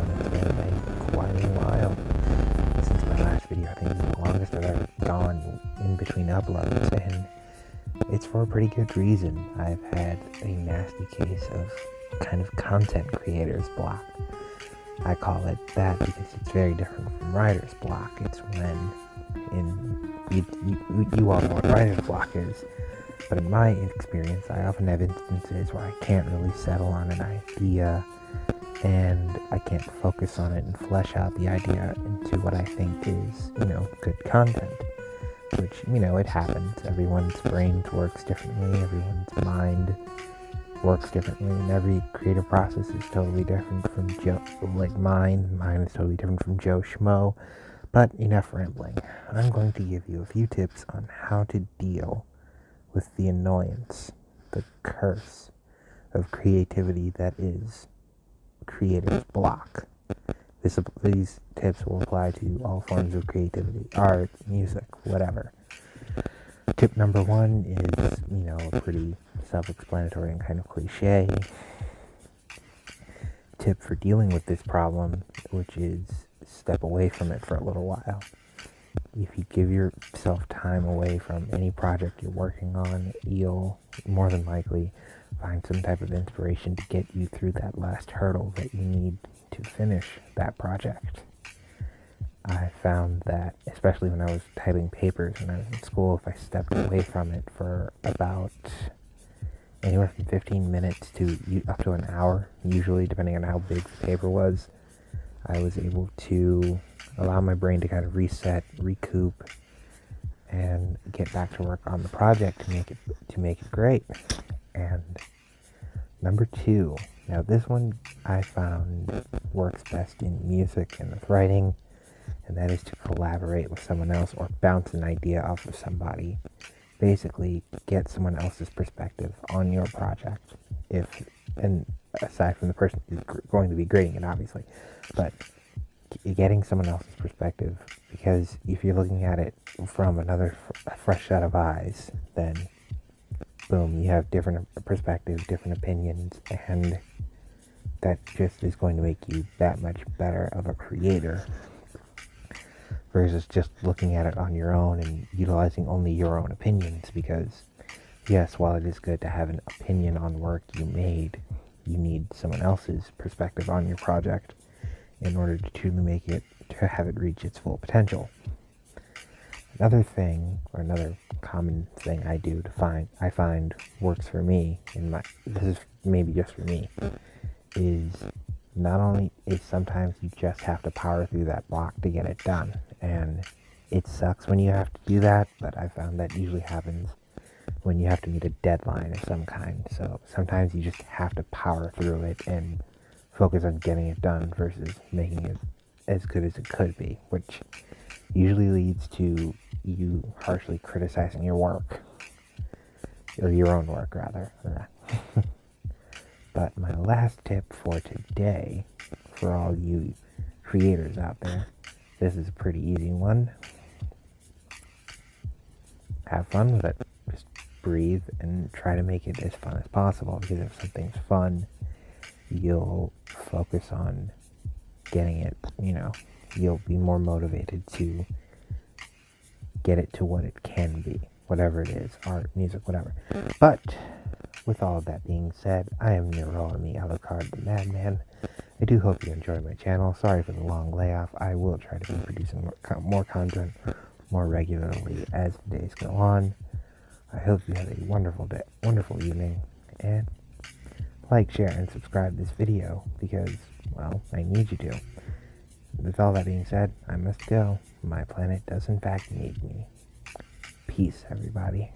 and it's been quite a while since my last video. I think it's the longest I've ever gone in between uploads, and it's for a pretty good reason. I've had a nasty case of kind of content creator's block. I call it that because it's very different from writer's block. It's when you all know what writer's block is, but in my experience, I often have instances where I can't really settle on an idea, and I can't focus on it and flesh out the idea into what I think is, good content. Which, it happens. Everyone's brain works differently, everyone's mind works differently, and every creative process is totally different from Joe, like mine. Mine is totally different from Joe Schmo. But enough rambling. I'm going to give you a few tips on how to deal with the annoyance, the curse of creativity that is creator's block. These tips will apply to all forms of creativity, art, music, whatever. Tip number one is, a pretty self-explanatory and kind of cliche tip for dealing with this problem, which is step away from it for a little while. If you give yourself time away from any project you're working on, you'll more than likely find some type of inspiration to get you through that last hurdle that you need to finish that project. I found that, especially when I was typing papers when I was in school, if I stepped away from it for about anywhere from 15 minutes to up to an hour, usually depending on how big the paper was, I was able to allow my brain to kind of reset, recoup, and get back to work on the project to make it great. And number two, now this one I found works best in music and with writing, and that is to collaborate with someone else or bounce an idea off of somebody. Basically, get someone else's perspective on your project. And aside from the person who's going to be grading it, obviously, but getting someone else's perspective, because if you're looking at it from a fresh set of eyes, then boom, you have different perspectives, different opinions, and that just is going to make you that much better of a creator versus just looking at it on your own and utilizing only your own opinions. Because yes, while it is good to have an opinion on work you made, you need someone else's perspective on your project in order to truly have it reach its full potential. Another common thing I find works for me, this is maybe just for me, is sometimes you just have to power through that block to get it done. And it sucks when you have to do that, but I found that usually happens when you have to meet a deadline of some kind. So sometimes you just have to power through it and focus on getting it done versus making it as good as it could be, which usually leads to you harshly criticizing your work, or your own work rather. But my last tip for today, for all you creators out there, this is a pretty easy one. Have fun with it. Just breathe and try to make it as fun as possible, because if something's fun, you'll focus on getting it, you'll be more motivated to get it to what it can be, whatever it is, art, music, whatever. But with all of that being said, I am Neroamee, Alucard the Madman. I do hope you enjoyed my channel. Sorry for the long layoff. I will try to be producing more content more regularly as the days go on. I hope you have a wonderful day, wonderful evening, and like, share, and subscribe this video because, well, I need you to. With all that being said, I must go. My planet does in fact need me. Peace, everybody.